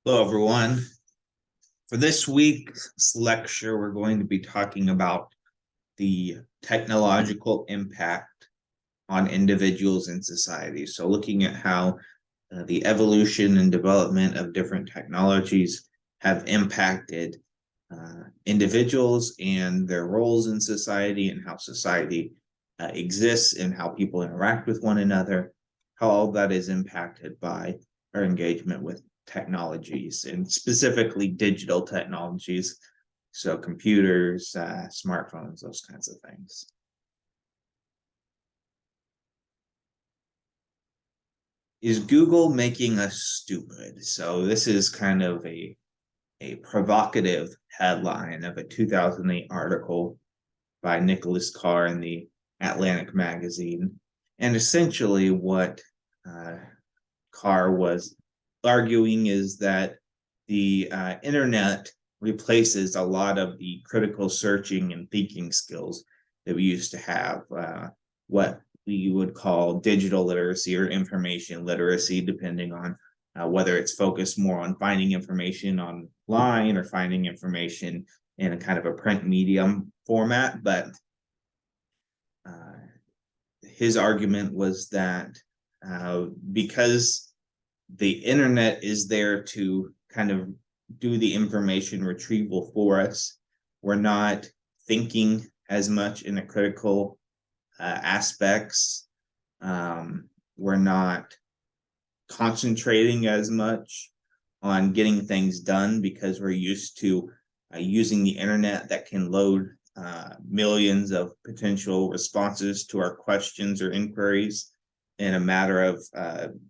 Hello, everyone. For this week's lecture, we're going to be talking about the technological impact on individuals and society. So, looking at how the evolution and development of different technologies have impacted individuals and their roles in society, and how society exists and how people interact with one another, how all that is impacted by our engagement with technologies and specifically digital technologies. So computers, smartphones, those kinds of things. Is Google making us stupid? So this is kind of a provocative headline of a 2008 article by Nicholas Carr in the Atlantic magazine. And essentially what Carr was arguing is that the internet replaces a lot of the critical searching and thinking skills that we used to have, what we would call digital literacy or information literacy, depending on whether it's focused more on finding information online or finding information in a kind of a print medium format. But his argument was that because the internet is there to kind of do the information retrieval for us, we're not thinking as much in the critical aspects. We're not concentrating as much on getting things done because we're used to using the internet that can load millions of potential responses to our questions or inquiries in a matter of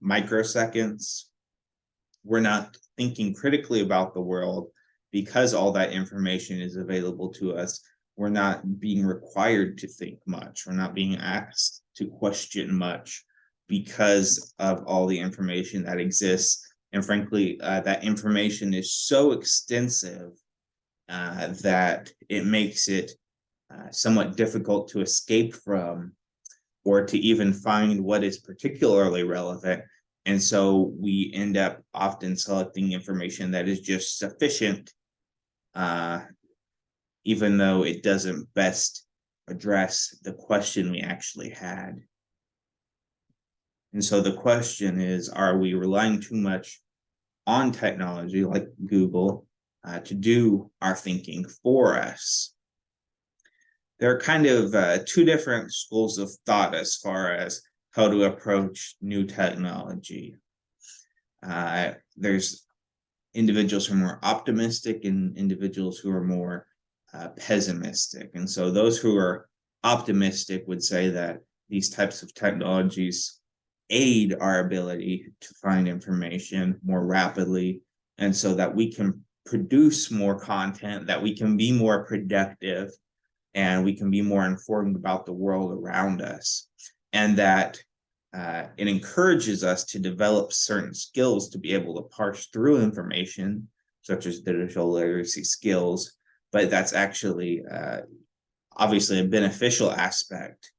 microseconds. We're not thinking critically about the world because all that information is available to us. We're not being required to think much. We're not being asked to question much because of all the information that exists. And frankly, that information is so extensive that it makes it somewhat difficult to escape from or to even find what is particularly relevant. And so we end up often selecting information that is just sufficient, even though it doesn't best address the question we actually had. And so the question is, are we relying too much on technology like Google to do our thinking for us? There are kind of two different schools of thought as far as how to approach new technology. There's individuals who are more optimistic and individuals who are more pessimistic. And so those who are optimistic would say that these types of technologies aid our ability to find information more rapidly, and so that we can produce more content, that we can be more productive, and we can be more informed about the world around us, and that it encourages us to develop certain skills to be able to parse through information, such as digital literacy skills. But that's actually obviously a beneficial aspect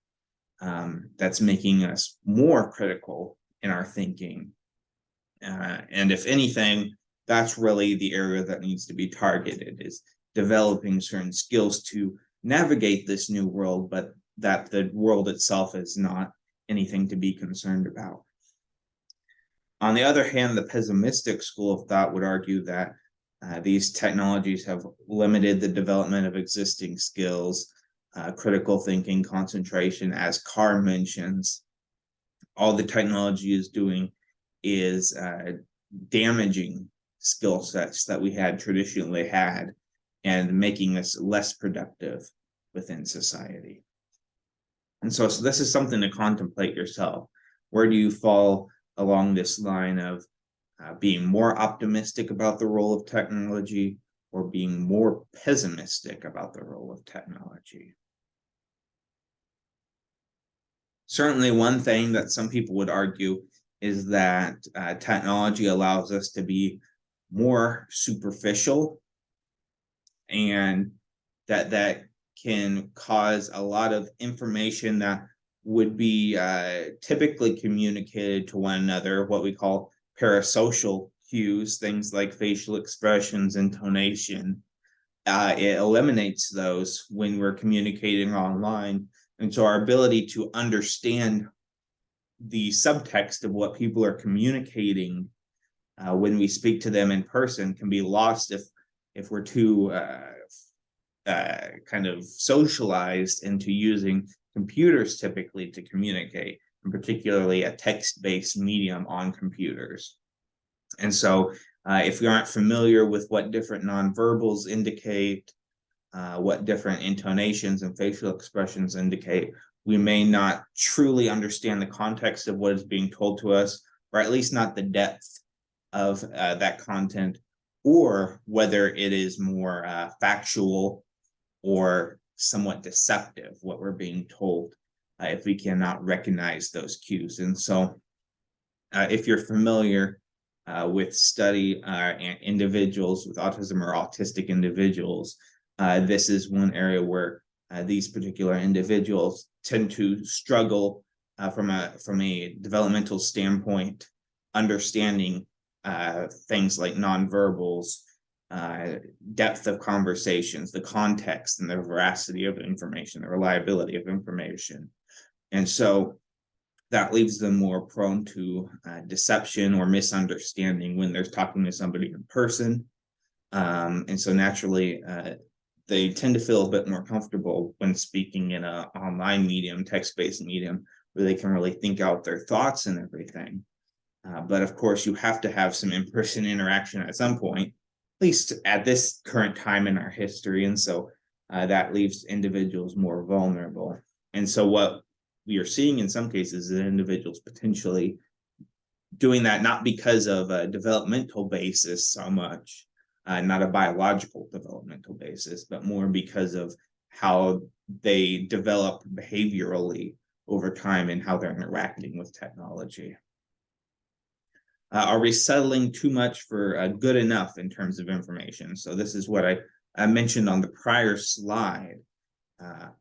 that's making us more critical in our thinking. And if anything, that's really the area that needs to be targeted, is developing certain skills to navigate this new world, but that the world itself is not anything to be concerned about. On the other hand, the pessimistic school of thought would argue that these technologies have limited the development of existing skills, critical thinking, concentration. As Carr mentions, all the technology is doing is damaging skill sets that we had traditionally had and making us less productive within society. And so this is something to contemplate yourself. Where do you fall along this line of being more optimistic about the role of technology or being more pessimistic about the role of technology? Certainly, one thing that some people would argue is that technology allows us to be more superficial, and that can cause a lot of information that would be typically communicated to one another, what we call parasocial cues, things like facial expressions, intonation. It eliminates those when we're communicating online. And so our ability to understand the subtext of what people are communicating when we speak to them in person can be lost if we're too kind of socialized into using computers typically to communicate, and particularly a text-based medium on computers. And so if we aren't familiar with what different nonverbals indicate, what different intonations and facial expressions indicate, we may not truly understand the context of what is being told to us, or at least not the depth of that content, or whether it is more factual or somewhat deceptive, what we're being told, if we cannot recognize those cues. And so if you're familiar with study individuals with autism or autistic individuals, this is one area where these particular individuals tend to struggle from a developmental standpoint, understanding things like nonverbals, depth of conversations, the context and the veracity of information, the reliability of information. And so that leaves them more prone to deception or misunderstanding when they're talking to somebody in person. And so naturally, they tend to feel a bit more comfortable when speaking in an online medium, text-based medium, where they can really think out their thoughts and everything. But of course, you have to have some in-person interaction at some point, at least at this current time in our history. And so that leaves individuals more vulnerable. And so what we are seeing in some cases is individuals potentially doing that not because of a developmental basis so much, not a biological developmental basis, but more because of how they develop behaviorally over time and how they're interacting with technology. Are we settling too much for good enough in terms of information? So this is what I mentioned on the prior slide.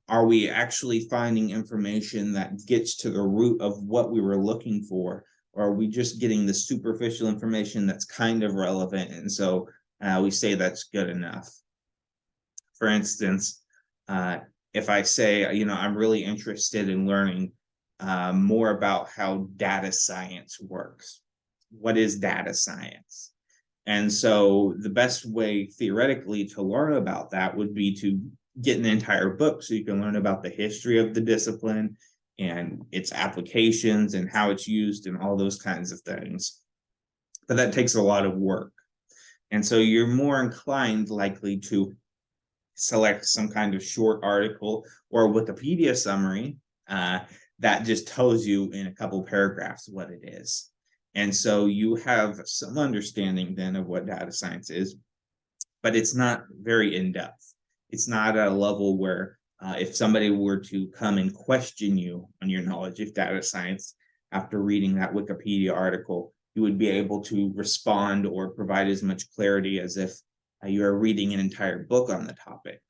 Are we actually finding information that gets to the root of what we were looking for? Or are we just getting the superficial information that's kind of relevant? And so we say that's good enough. For instance, if I say, I'm really interested in learning more about how data science works. What is data science? And so the best way theoretically to learn about that would be to get an entire book so you can learn about the history of the discipline and its applications and how it's used and all those kinds of things. But that takes a lot of work. And so you're more inclined likely to select some kind of short article or Wikipedia summary that just tells you in a couple paragraphs what it is. And so you have some understanding then of what data science is, but it's not very in-depth. It's not at a level where if somebody were to come and question you on your knowledge of data science after reading that Wikipedia article, you would be able to respond or provide as much clarity as if you are reading an entire book on the topic.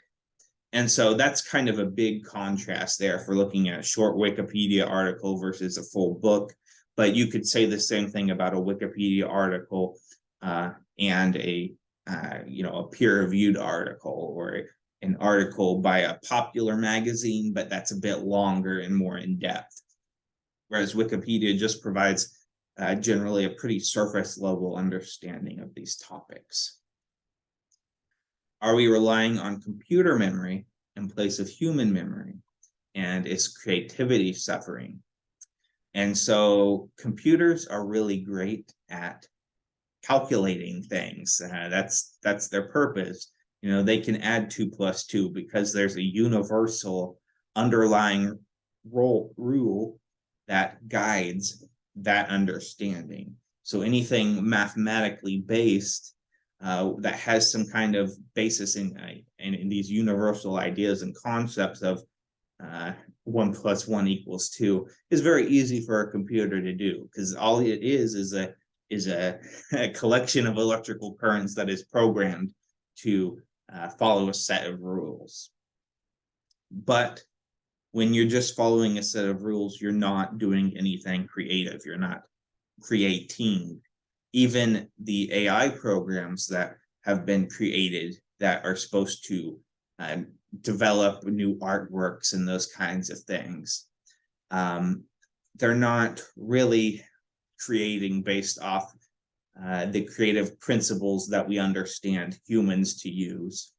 And so that's kind of a big contrast there for looking at a short Wikipedia article versus a full book. But you could say the same thing about a Wikipedia article and a peer-reviewed article or an article by a popular magazine, but that's a bit longer and more in-depth. Whereas Wikipedia just provides generally a pretty surface level understanding of these topics. Are we relying on computer memory in place of human memory? And is creativity suffering? And so computers are really great at calculating things. That's their purpose. They can add 2 + 2 because there's a universal underlying rule that guides that understanding. So anything mathematically based that has some kind of basis in these universal ideas and concepts of 1 + 1 = 2 is very easy for a computer to do, because all it is a collection of electrical currents that is programmed to follow a set of rules. But when you're just following a set of rules, you're not doing anything creative. You're not creating. even the AI programs that have been created that are supposed to develop new artworks and those kinds of things. They're not really creating based off the creative principles that we understand humans to use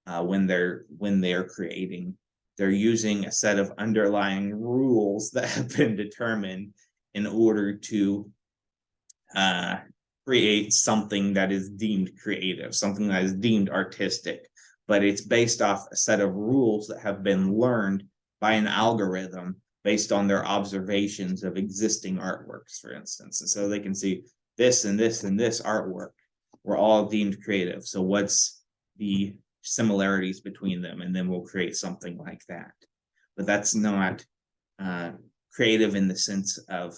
when they're creating. They're using a set of underlying rules that have been determined in order to create something that is deemed creative, something that is deemed artistic, but it's based off a set of rules that have been learned by an algorithm based on their observations of existing artworks, for instance. And so they can see this and this and this artwork were all deemed creative. So what's the similarities between them? And then we'll create something like that. But that's not creative in the sense of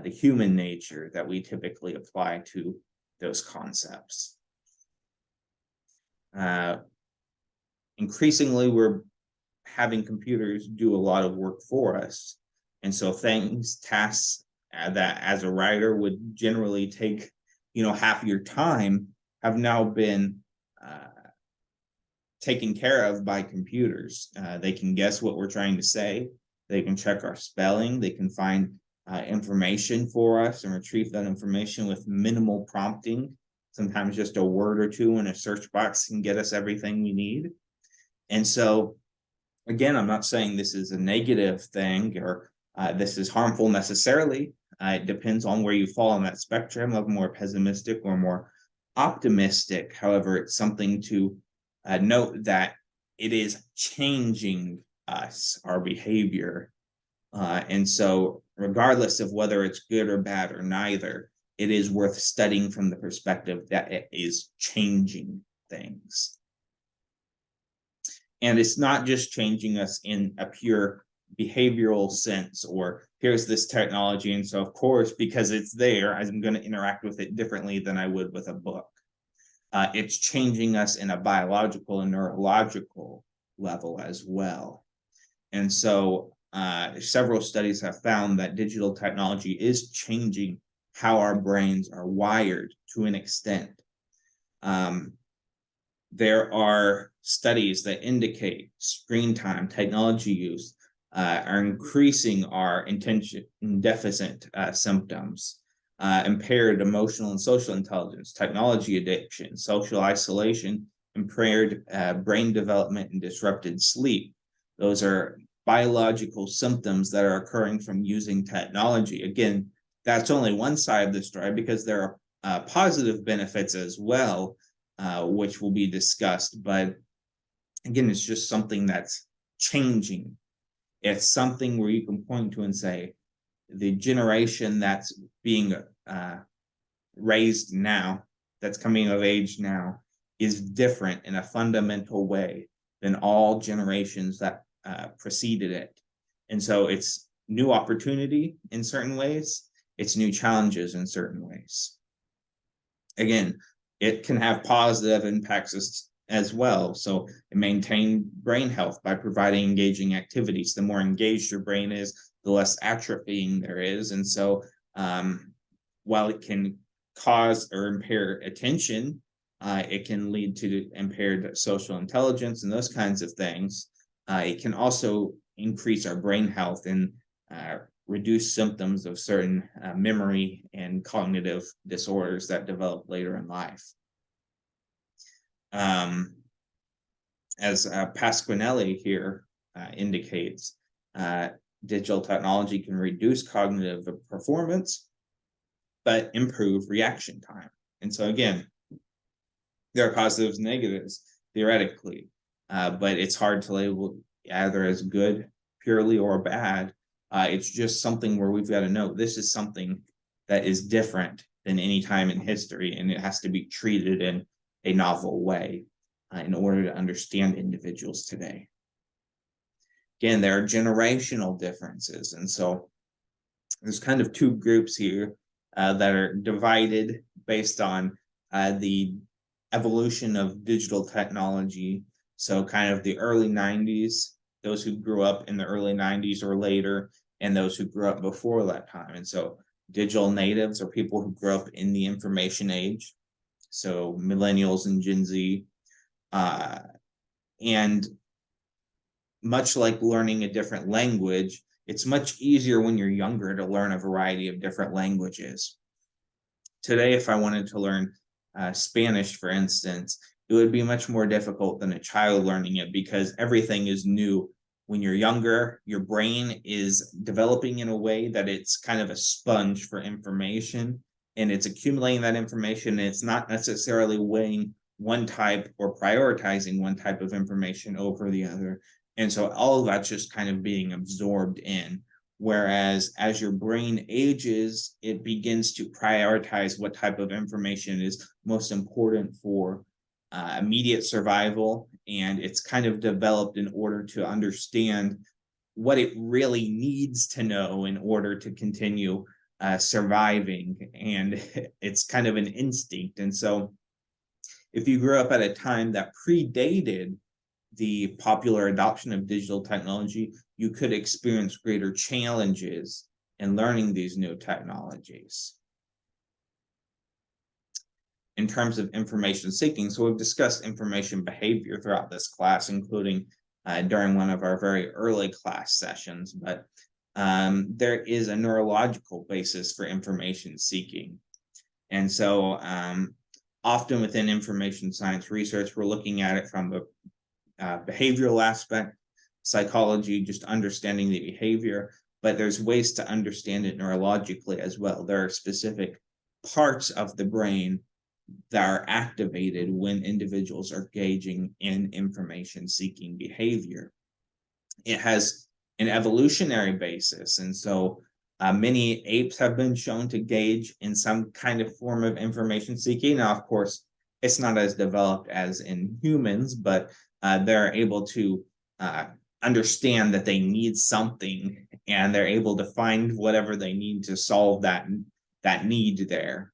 the human nature that we typically apply to those concepts. Increasingly, we're having computers do a lot of work for us. And so tasks that as a writer would generally take, half your time have now been taken care of by computers. They can guess what we're trying to say. They can check our spelling. They can find information for us and retrieve that information with minimal prompting. Sometimes just a word or two in a search box can get us everything we need. And so, again, I'm not saying this is a negative thing or this is harmful necessarily. It depends on where you fall on that spectrum of more pessimistic or more optimistic. However, it's something to note that it is changing us, our behavior. And so regardless of whether it's good or bad or neither, it is worth studying from the perspective that it is changing things. And it's not just changing us in a pure behavioral sense, or here's this technology, and so of course, because it's there, I'm going to interact with it differently than I would with a book. It's changing us in a biological and neurological level as well. And so several studies have found that digital technology is changing how our brains are wired to an extent. There are studies that indicate screen time, technology use are increasing our attention deficit symptoms, impaired emotional and social intelligence, technology addiction, social isolation, impaired brain development, and disrupted sleep. Those are biological symptoms that are occurring from using technology. Again, that's only one side of the story, because there are positive benefits as well, which will be discussed. But again, it's just something that's changing. It's something where you can point to and say, the generation that's being raised now, that's coming of age now, is different in a fundamental way than all generations that preceded it. And so it's new opportunity in certain ways, it's new challenges in certain ways. Again, it can have positive impacts as well. So maintain brain health by providing engaging activities. The more engaged your brain is, the less atrophying there is. And so while it can cause or impair attention, it can lead to impaired social intelligence and those kinds of things. It can also increase our brain health and reduce symptoms of certain memory and cognitive disorders that develop later in life. As Pasquinelli here indicates, digital technology can reduce cognitive performance, but improve reaction time. And so again, there are positives and negatives theoretically, but it's hard to label either as good purely or bad. It's just something where we've got to know this is something that is different than any time in history, and it has to be treated in a novel way in order to understand individuals today. Again, there are generational differences, and so there's kind of two groups here that are divided based on the evolution of digital technology. So kind of the early 90s, those who grew up in the early 90s or later, and those who grew up before that time. And so Digital natives are people who grew up in the information age, so millennials and Gen Z. And much like learning a different language, it's much easier when you're younger to learn a variety of different languages. Today, if I wanted to learn Spanish, for instance, it would be much more difficult than a child learning it because everything is new. When you're younger, your brain is developing in a way that it's kind of a sponge for information, and it's accumulating that information. And it's not necessarily weighing one type or prioritizing one type of information over the other. And so all of that's just kind of being absorbed in. Whereas as your brain ages, it begins to prioritize what type of information is most important for immediate survival. And it's kind of developed in order to understand what it really needs to know in order to continue surviving. And it's kind of an instinct. And so if you grew up at a time that predated the popular adoption of digital technology, you could experience greater challenges in learning these new technologies. In terms of information seeking, so we've discussed information behavior throughout this class, including during one of our very early class sessions, but there is a neurological basis for information seeking. And so often within information science research, we're looking at it from the behavioral aspect, psychology, just understanding the behavior, but there's ways to understand it neurologically as well. There are specific parts of the brain that are activated when individuals are engaging in information seeking behavior. It has an evolutionary basis, and so many apes have been shown to engage in some kind of form of information seeking. Now, of course, it's not as developed as in humans, but they're able to understand that they need something, and they're able to find whatever they need to solve that need there.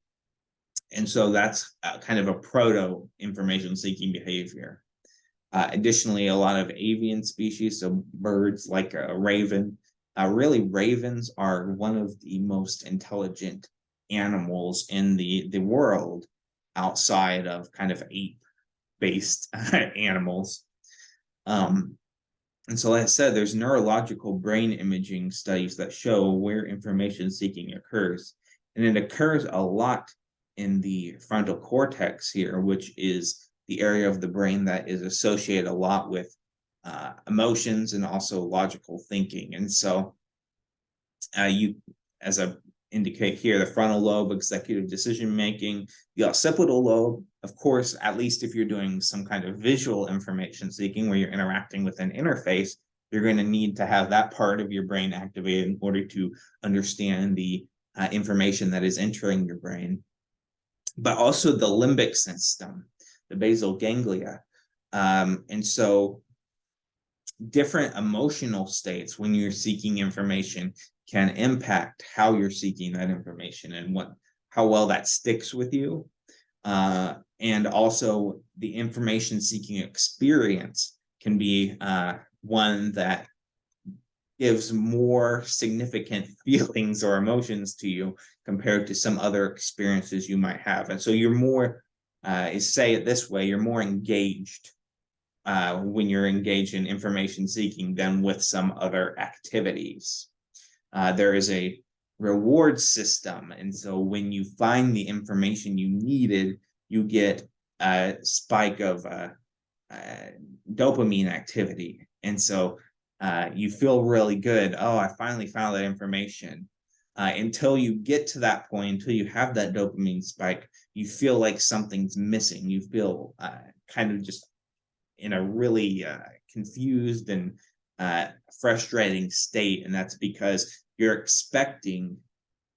And so that's kind of a proto information seeking behavior. Additionally, a lot of avian species, so birds like a raven, really ravens are one of the most intelligent animals in the world outside of kind of ape-based animals. And so like I said, there's neurological brain imaging studies that show where information seeking occurs. And it occurs a lot in the frontal cortex here, which is the area of the brain that is associated a lot with emotions and also logical thinking. And so as I indicate here, the frontal lobe, executive decision making, the occipital lobe, of course, at least if you're doing some kind of visual information seeking where you're interacting with an interface, you're going to need to have that part of your brain activated in order to understand the information that is entering your brain. But also the limbic system, the basal ganglia. And so different emotional states when you're seeking information can impact how you're seeking that information and how well that sticks with you. And also the information seeking experience can be one that gives more significant feelings or emotions to you compared to some other experiences you might have. And so you're more, say it this way, you're more engaged when you're engaged in information seeking than with some other activities. There is a reward system. And so when you find the information you needed, you get a spike of dopamine activity. And so you feel really good. Oh, I finally found that information. Until you get to that point, until you have that dopamine spike, you feel like something's missing. You feel kind of just in a really confused and frustrating state. And that's because you're expecting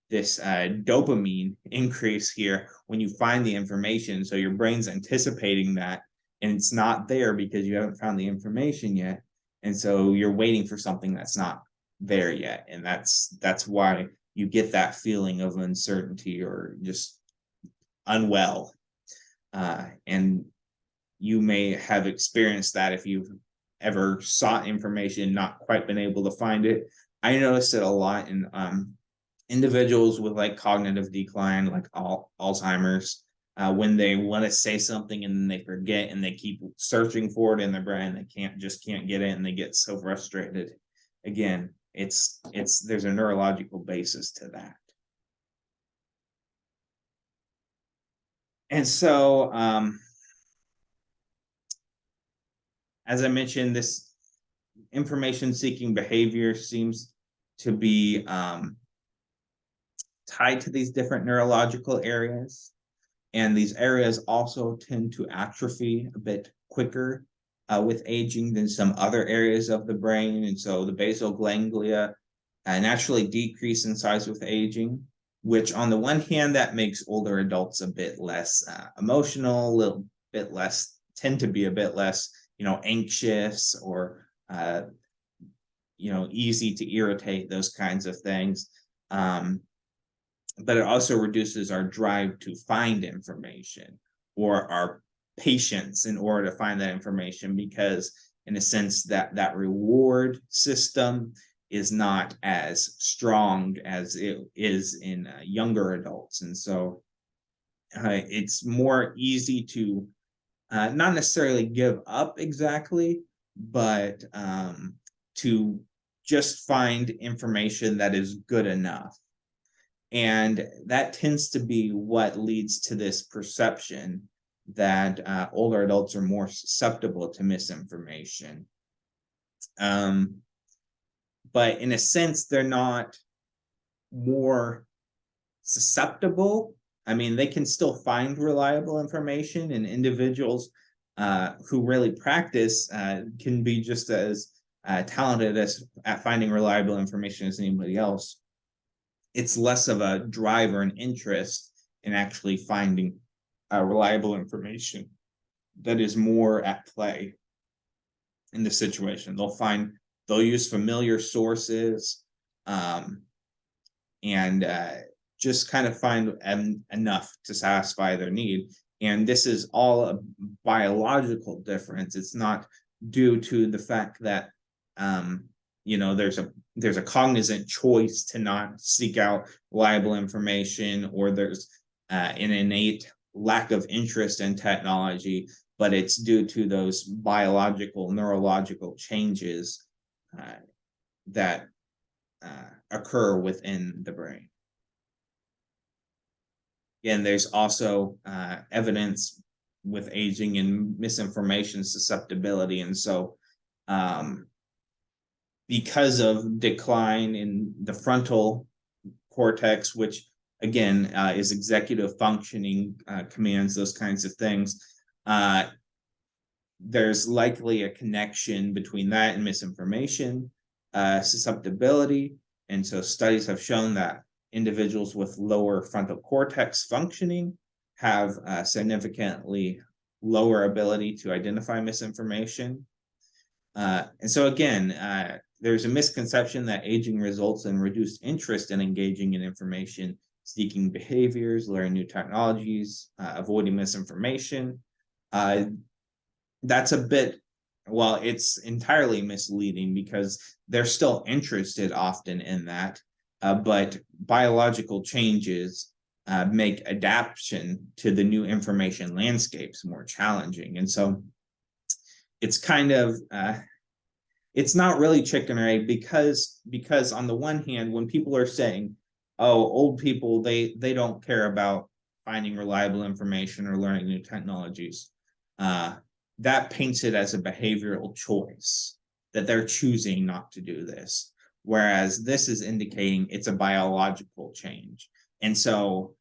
this dopamine increase here when you find the information. So your brain's anticipating that, and it's not there because you haven't found the information yet. And so you're waiting for something that's not there yet. And that's why you get that feeling of uncertainty or just unwell. And you may have experienced that if you've ever sought information, not quite been able to find it. I noticed it a lot in individuals with like cognitive decline, like Alzheimer's, when they want to say something and then they forget and they keep searching for it in their brain, they can't get it, and they get so frustrated. Again, it's there's a neurological basis to that. And so, as I mentioned, this information seeking behavior seems to be tied to these different neurological areas. And these areas also tend to atrophy a bit quicker with aging than some other areas of the brain. And so the basal ganglia naturally decrease in size with aging, which on the one hand, that makes older adults a bit less emotional, a little bit less, tend to be a bit less, anxious or, easy to irritate, those kinds of things. But it also reduces our drive to find information or our patience in order to find that information, because in a sense that reward system is not as strong as it is in younger adults. And so it's more easy to not necessarily give up exactly, but to just find information that is good enough. And that tends to be what leads to this perception that older adults are more susceptible to misinformation. But in a sense, they're not more susceptible. I mean, they can still find reliable information, and individuals who really practice can be just as talented at finding reliable information as anybody else. It's less of a drive or an interest in actually finding reliable information that is more at play in the situation. They'll use familiar sources and just kind of find enough to satisfy their need. And this is all a biological difference. It's not due to the fact that there's a cognizant choice to not seek out reliable information, or there's an innate lack of interest in technology, but it's due to those biological, neurological changes that occur within the brain. Again, there's also evidence with aging and misinformation susceptibility. And so because of decline in the frontal cortex, which again is executive functioning, commands, those kinds of things, there's likely a connection between that and misinformation susceptibility. And so studies have shown that individuals with lower frontal cortex functioning have significantly lower ability to identify misinformation. And so again, there's a misconception that aging results in reduced interest in engaging in information seeking behaviors, learning new technologies, avoiding misinformation. That's a bit, well, it's entirely misleading, because they're still interested often in that, but biological changes make adaptation to the new information landscapes more challenging. And so it's kind of, it's not really chicken or egg, because on the one hand, when people are saying, oh, old people, they don't care about finding reliable information or learning new technologies, that paints it as a behavioral choice, that they're choosing not to do this. Whereas this is indicating it's a biological change. And so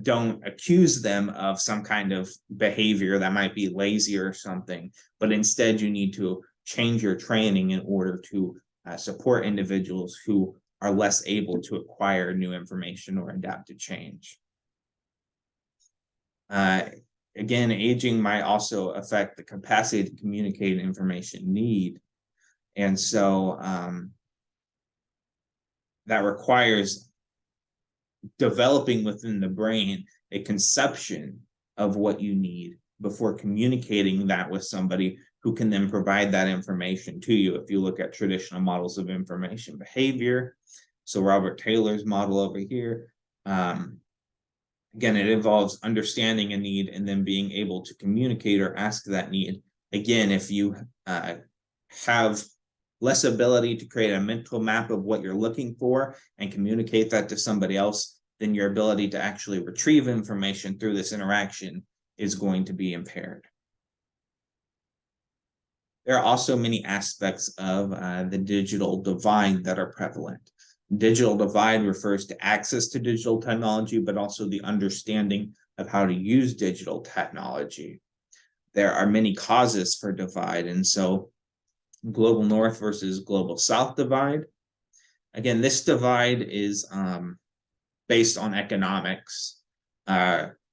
don't accuse them of some kind of behavior that might be lazy or something, but instead you need to change your training in order to support individuals who are less able to acquire new information or adapt to change. Again, aging might also affect the capacity to communicate information need. And so that requires developing within the brain a conception of what you need before communicating that with somebody who can then provide that information to you. If you look at traditional models of information behavior, So Robert Taylor's model over here, again, it involves understanding a need and then being able to communicate or ask that need. Again, if you have less ability to create a mental map of what you're looking for and communicate that to somebody else, then your ability to actually retrieve information through this interaction is going to be impaired. There are also many aspects of the digital divide that are prevalent. Digital divide refers to access to digital technology, but also the understanding of how to use digital technology. There are many causes for divide, and so global north versus global south divide. Again, this divide is based on economics.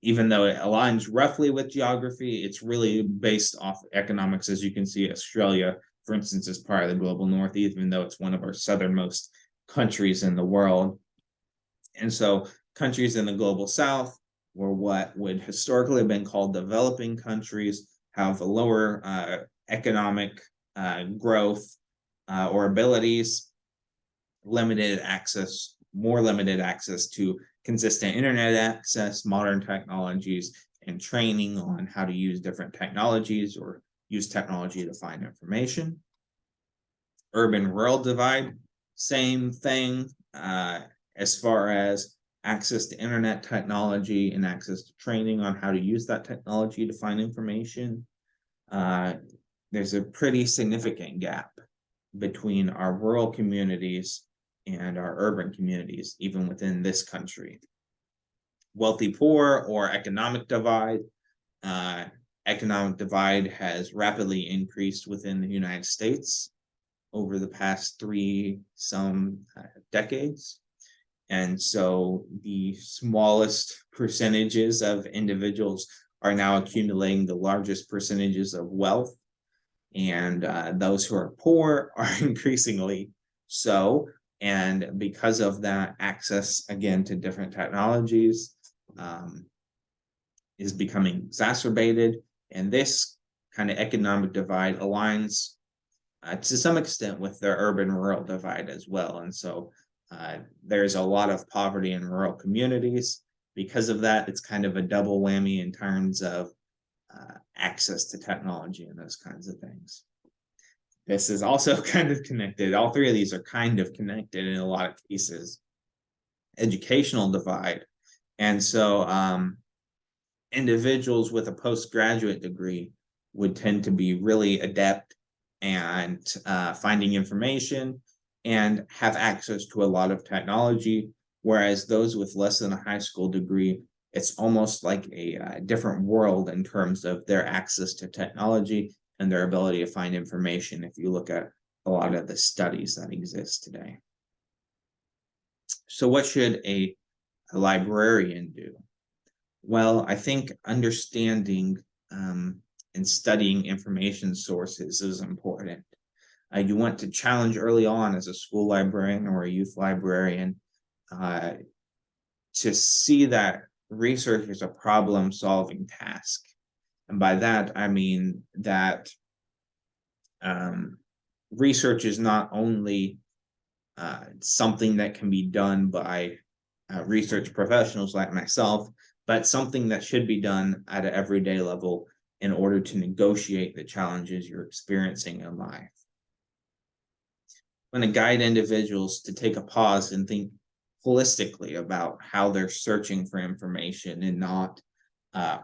Even though it aligns roughly with geography, it's really based off economics. As you can see, Australia, for instance, is part of the global north, even though it's one of our southernmost countries in the world. And so countries in the global south, or what would historically have been called developing countries, have a lower economic growth or abilities, more limited access to consistent internet access, modern technologies, and training on how to use different technologies or use technology to find information. Urban-rural divide, same thing as far as access to internet technology and access to training on how to use that technology to find information. There's a pretty significant gap between our rural communities and our urban communities, even within this country. Wealthy poor or economic divide. Economic divide has rapidly increased within the United States over the past some decades. And so the smallest percentages of individuals are now accumulating the largest percentages of wealth. And those who are poor are increasingly so. And because of that, access, again, to different technologies is becoming exacerbated. And this kind of economic divide aligns to some extent with the urban-rural divide as well. And so there's a lot of poverty in rural communities. Because of that, it's kind of a double whammy in terms of access to technology and those kinds of things. This is also kind of connected. All three of these are kind of connected in a lot of cases. Educational divide. And so individuals with a postgraduate degree would tend to be really adept and finding information and have access to a lot of technology, whereas those with less than a high school degree, it's almost like a different world in terms of their access to technology and their ability to find information if you look at a lot of the studies that exist today. So what should a librarian do? Well, I think understanding and studying information sources is important. You want to challenge early on as a school librarian or a youth librarian to see that research is a problem-solving task. And by that, I mean that research is not only something that can be done by research professionals like myself, but something that should be done at an everyday level in order to negotiate the challenges you're experiencing in life. I'm going to guide individuals to take a pause and think holistically about how they're searching for information and not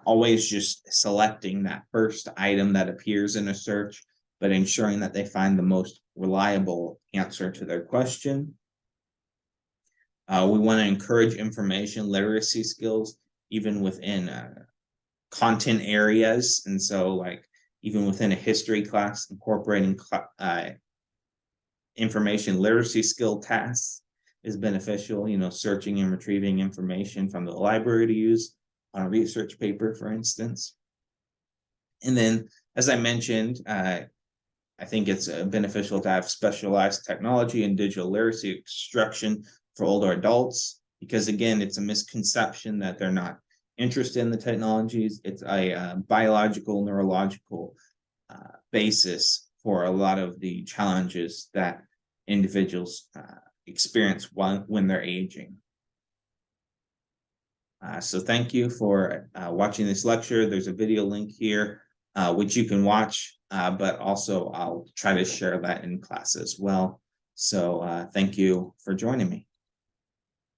always just selecting that first item that appears in a search, but ensuring that they find the most reliable answer to their question. We want to encourage information literacy skills, even within content areas. And so like even within a history class, incorporating information literacy skill tasks is beneficial, searching and retrieving information from the library to use on a research paper, for instance. And then, as I mentioned, I think it's beneficial to have specialized technology and digital literacy instruction for older adults, because again, it's a misconception that they're not interested in the technologies. It's a biological, neurological basis for a lot of the challenges that individuals experience when they're aging. So thank you for watching this lecture. There's a video link here, which you can watch, but also I'll try to share that in class as well. So thank you for joining me.